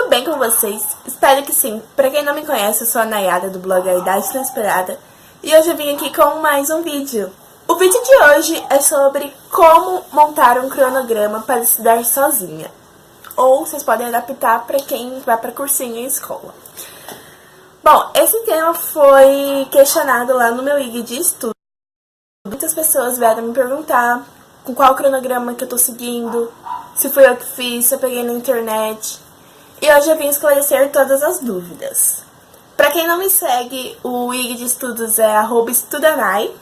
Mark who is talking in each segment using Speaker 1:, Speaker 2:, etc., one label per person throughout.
Speaker 1: tudo bem com vocês? Espero que sim. Pra quem não me conhece, eu sou a Nayara do blog A Idade Inesperada e hoje eu vim aqui com mais um vídeo. O vídeo de hoje é sobre como montar um cronograma para estudar sozinha. Ou vocês podem adaptar para quem vai para cursinho em escola. Bom, esse tema foi questionado lá no meu IG de estudo. Muitas pessoas vieram me perguntar com qual cronograma que eu tô seguindo, se foi eu que fiz, se eu peguei na internet. E hoje eu vim esclarecer todas as dúvidas. Pra quem não me segue, o IG de estudos é @estudanai.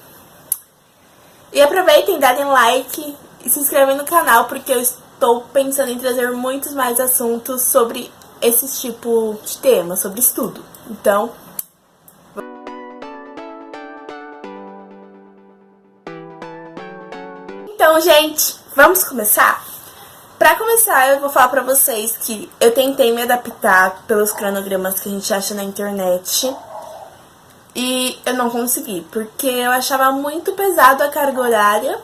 Speaker 1: E aproveitem, darem like e se inscrevem no canal, porque eu estou pensando em trazer muitos mais assuntos sobre esse tipo de tema, sobre estudo. Então, gente, vamos começar? Pra começar, eu vou falar pra vocês que eu tentei me adaptar pelos cronogramas que a gente acha na internet e eu não consegui, porque eu achava muito pesado a carga horária,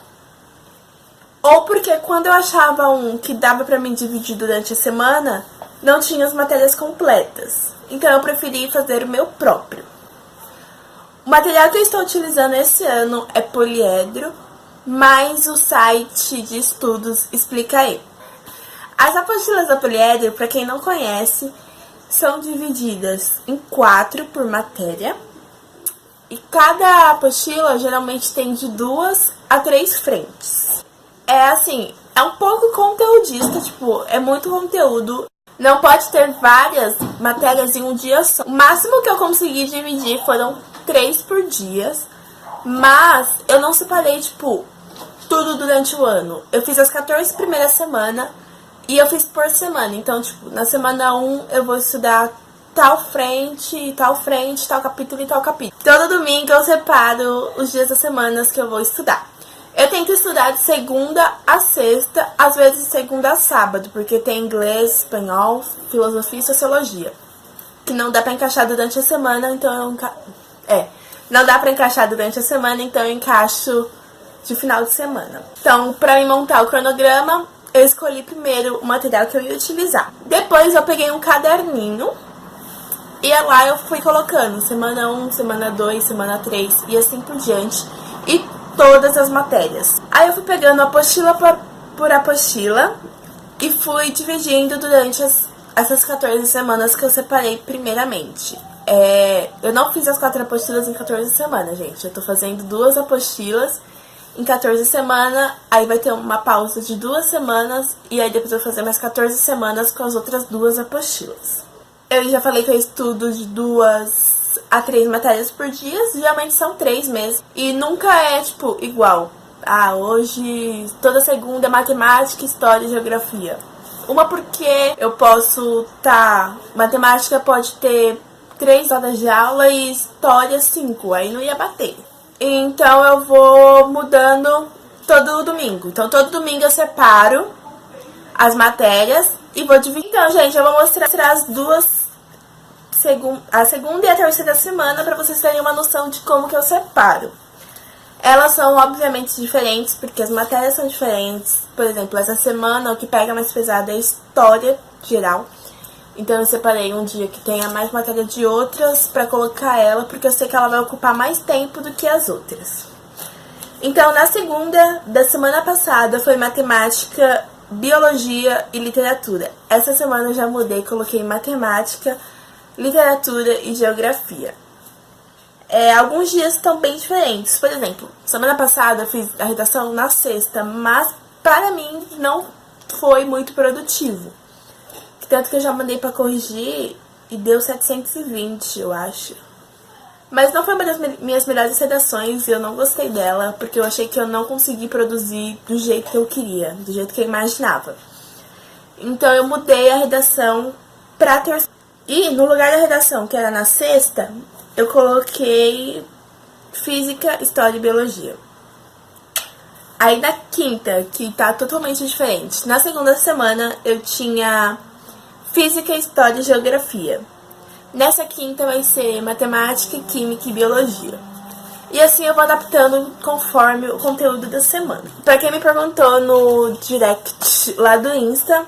Speaker 1: ou porque quando eu achava um que dava pra mim dividir durante a semana, não tinha as matérias completas. Então eu preferi fazer o meu próprio. O material que eu estou utilizando esse ano é poliedro, mas o site de estudos Explicae. As apostilas da poliedro, para quem não conhece, são divididas em 4 por matéria. E cada apostila geralmente tem de 2 a 3 frentes. É assim, é um pouco conteudista, tipo, é muito conteúdo. Não pode ter várias matérias em um dia só. O máximo que eu consegui dividir foram 3 por dia. Mas eu não separei, tipo, tudo durante o ano. Eu fiz as 14 primeiras semanas e eu fiz por semana. Então, tipo, na semana 1 eu vou estudar tal frente, tal capítulo e tal capítulo. Todo domingo eu separo os dias das semanas que eu vou estudar. Eu tento estudar de segunda a sexta, às vezes de segunda a sábado, porque tem inglês, espanhol, filosofia e sociologia, que não dá pra encaixar durante a semana, então não dá pra encaixar durante a semana, então eu encaixo de final de semana. Então, pra me montar o cronograma, eu escolhi primeiro o material que eu ia utilizar. Depois eu peguei um caderninho e lá eu fui colocando semana 1, semana 2, semana 3 e assim por diante. E todas as matérias. Aí eu fui pegando apostila por apostila e fui dividindo durante essas 14 semanas que eu separei primeiramente. Eu não fiz as 4 apostilas em 14 semanas, gente. Eu tô fazendo 2 apostilas em 14 semanas, aí vai ter uma pausa de 2 semanas e aí depois eu vou fazer mais 14 semanas com as outras 2 apostilas. Eu já falei que eu estudo de 2 a 3 matérias por dia, geralmente são 3 mesmo. E nunca é, tipo, igual. Hoje, toda segunda é matemática, história e geografia. Uma porque eu posso matemática pode ter 3 horas de aula e história 5, aí não ia bater. Então eu vou mudando todo domingo. Então todo domingo eu separo as matérias e vou dividir. Então, gente, eu vou mostrar a segunda e a terceira semana para vocês terem uma noção de como que eu separo. Elas são obviamente diferentes porque as matérias são diferentes. Por exemplo, essa semana o que pega mais pesado é história geral. Então eu separei um dia que tenha mais matéria de outras para colocar ela, porque eu sei que ela vai ocupar mais tempo do que as outras. Então na segunda da semana passada foi matemática, biologia e literatura. Essa semana eu já mudei, coloquei matemática, literatura e geografia. Alguns dias estão bem diferentes. Por exemplo, semana passada eu fiz a redação na sexta, mas para mim não foi muito produtivo. Tanto que eu já mandei para corrigir e deu 720, eu acho. Mas não foi uma das minhas melhores redações e eu não gostei dela, porque eu achei que eu não consegui produzir do jeito que eu queria, do jeito que eu imaginava. Então eu mudei a redação para terceira. E no lugar da redação, que era na sexta, eu coloquei física, história e biologia. Aí na quinta, que tá totalmente diferente. Na segunda semana eu tinha física, história e geografia. Nessa quinta vai ser matemática, química e biologia. E assim eu vou adaptando conforme o conteúdo da semana. Pra quem me perguntou no direct lá do Insta,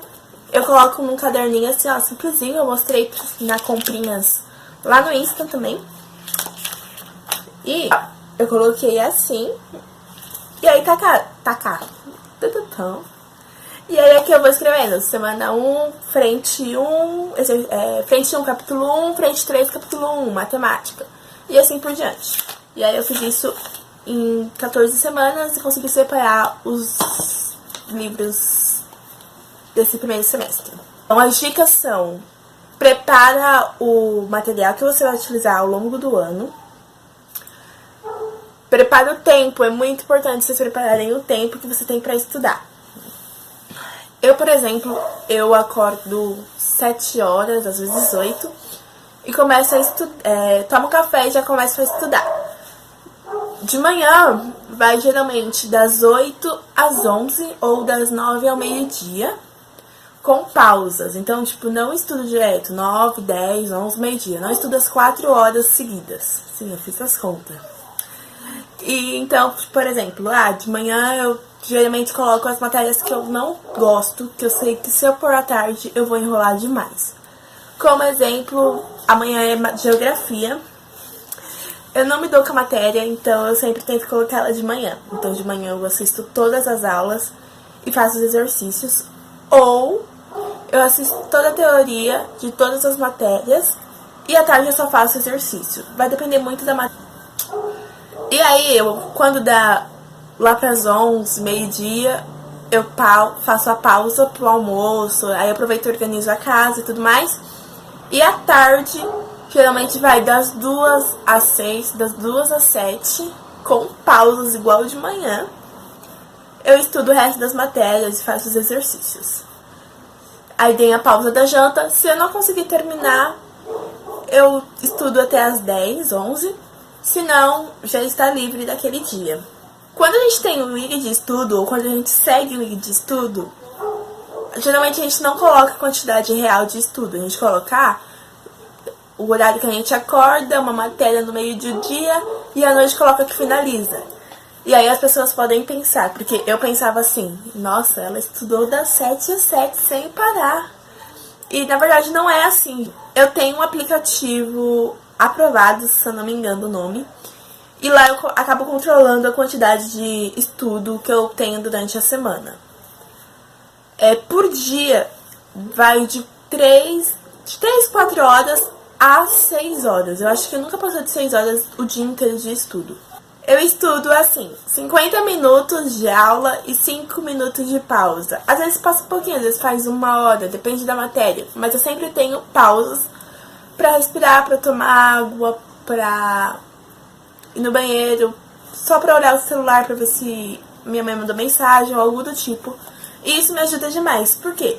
Speaker 1: Eu coloco num caderninho assim, ó, simplesinho. Eu mostrei na comprinhas lá no Insta também. E eu coloquei assim. E aí tá cá. E aí aqui eu vou escrevendo. Semana 1, frente 1, frente 1, capítulo 1, frente 3, capítulo 1, matemática. E assim por diante. E aí eu fiz isso em 14 semanas e consegui separar os livros desse primeiro semestre. Então as dicas são: prepara o material que você vai utilizar ao longo do ano. Prepara o tempo, é muito importante vocês prepararem o tempo que você tem pra estudar. Eu, por exemplo, eu acordo 7 horas, às vezes 8, e começo a estudar, tomo café e já começo a estudar. De manhã, vai geralmente das 8 às 11 ou das 9 ao meio-dia, com pausas. Então, tipo, não estudo direto, 9, 10, 11, meio-dia. Não estudo as 4 horas seguidas. Sim, eu fiz as contas. E então, por exemplo, de manhã eu geralmente coloco as matérias que eu não gosto, que eu sei que se eu pôr à tarde eu vou enrolar demais. Como exemplo, amanhã é geografia. Eu não me dou com a matéria, então eu sempre tento colocar ela de manhã. Então de manhã eu assisto todas as aulas e faço os exercícios. Ou eu assisto toda a teoria de todas as matérias e à tarde eu só faço exercício. Vai depender muito da matéria. E aí, quando dá lá pras 11, meio-dia, eu faço a pausa pro almoço, aí eu aproveito e organizo a casa e tudo mais. E à tarde, geralmente vai das 2 às 6, das 2 às 7, com pausas igual de manhã. Eu estudo o resto das matérias e faço os exercícios. Aí tem a pausa da janta. Se eu não conseguir terminar, eu estudo até as 10, 11. Se não, já está livre daquele dia. Quando a gente tem um guia de estudo, ou quando a gente segue um guia de estudo, geralmente a gente não coloca a quantidade real de estudo. A gente coloca o horário que a gente acorda, uma matéria no meio do dia, e à noite coloca que finaliza. E aí as pessoas podem pensar, porque eu pensava assim: nossa, ela estudou das 7 às 7 sem parar. E na verdade não é assim. Eu tenho um aplicativo aprovado, se eu não me engano o nome, e lá eu acabo controlando a quantidade de estudo que eu tenho durante a semana. Por dia vai de 3, 4 horas a 6 horas. Eu acho que nunca passou de 6 horas o dia inteiro de estudo. Eu estudo assim, 50 minutos de aula e 5 minutos de pausa. Às vezes passa um pouquinho, às vezes faz 1 hora, depende da matéria. Mas eu sempre tenho pausas pra respirar, pra tomar água, pra ir no banheiro, só pra olhar o celular pra ver se minha mãe mandou mensagem ou algo do tipo. E isso me ajuda demais, porque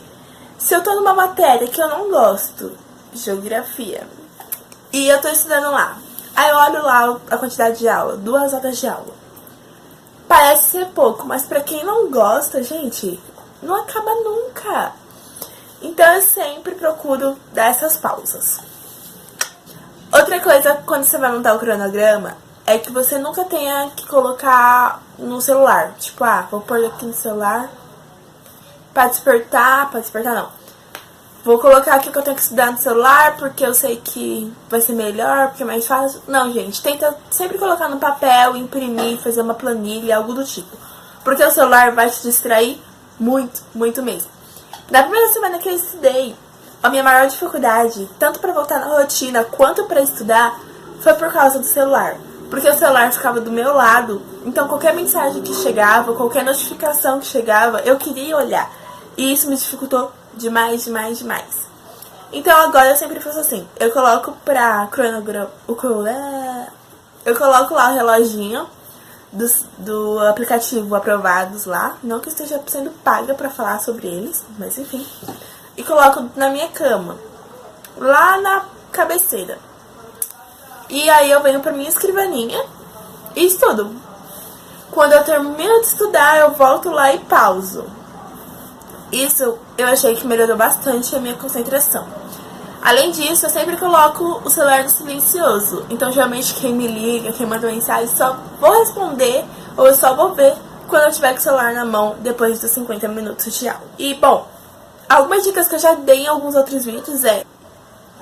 Speaker 1: se eu tô numa matéria que eu não gosto, geografia, e eu tô estudando lá, aí eu olho lá a quantidade de aula, 2 horas de aula. Parece ser pouco, mas pra quem não gosta, gente, não acaba nunca. Então eu sempre procuro dar essas pausas. Outra coisa, quando você vai montar o cronograma, é que você nunca tenha que colocar no celular. Tipo, vou pôr aqui no celular pra despertar não. Vou colocar aqui o que eu tenho que estudar no celular, porque eu sei que vai ser melhor, porque é mais fácil. Não, gente, tenta sempre colocar no papel, imprimir, fazer uma planilha, algo do tipo. Porque o celular vai te distrair muito, muito mesmo. Na primeira semana que eu estudei, a minha maior dificuldade, tanto para voltar na rotina quanto para estudar, foi por causa do celular. Porque o celular ficava do meu lado, então qualquer mensagem que chegava, qualquer notificação que chegava, eu queria olhar. E isso me dificultou demais, demais, demais. Então agora eu sempre faço assim, eu coloco pra cronograma, eu coloco lá o reloginho do aplicativo aprovados lá, não que eu esteja sendo paga pra falar sobre eles, mas enfim. E coloco na minha cama, lá na cabeceira. E aí eu venho pra minha escrivaninha e estudo. Quando eu termino de estudar, eu volto lá e pauso. Isso eu achei que melhorou bastante a minha concentração. Além disso, eu sempre coloco o celular no silencioso. Então, geralmente, quem me liga, quem manda mensagem, só vou responder ou eu só vou ver quando eu tiver com o celular na mão depois dos 50 minutos de aula. E, bom, Algumas dicas que eu já dei em alguns outros vídeos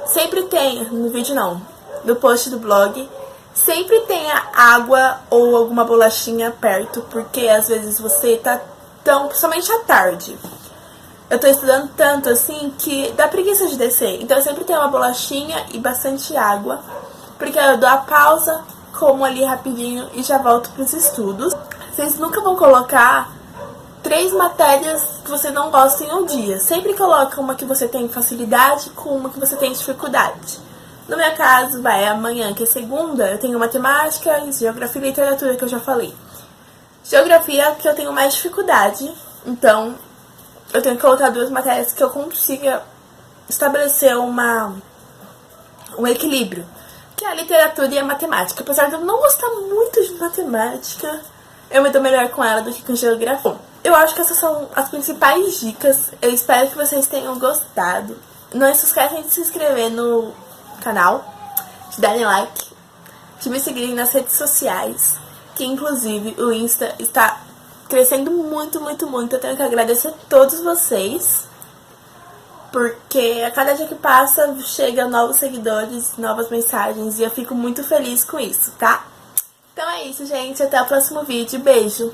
Speaker 1: sempre tenha, no vídeo não, no post do blog, sempre tenha água ou alguma bolachinha perto, porque às vezes você tá principalmente à tarde. Eu tô estudando tanto assim que dá preguiça de descer, então eu sempre tenho uma bolachinha e bastante água, porque eu dou a pausa, como ali rapidinho e já volto pros estudos. Vocês nunca vão colocar 3 matérias que você não gosta em um dia. Sempre coloca uma que você tem facilidade com uma que você tem dificuldade. No meu caso, amanhã, que é segunda, eu tenho matemática, geografia e literatura, que eu já falei. Geografia é que eu tenho mais dificuldade, então eu tenho que colocar 2 matérias que eu consiga estabelecer um equilíbrio, que é a literatura e a matemática. Apesar de eu não gostar muito de matemática, eu me dou melhor com ela do que com geografia. Eu acho que essas são as principais dicas. Eu espero que vocês tenham gostado. Não se esquecem de se inscrever no canal, de darem like, de me seguirem nas redes sociais, que inclusive o Insta está crescendo muito, muito, muito. Eu tenho que agradecer a todos vocês, porque a cada dia que passa chegam novos seguidores, novas mensagens, e eu fico muito feliz com isso, tá? Então é isso, gente. Até o próximo vídeo. Beijo!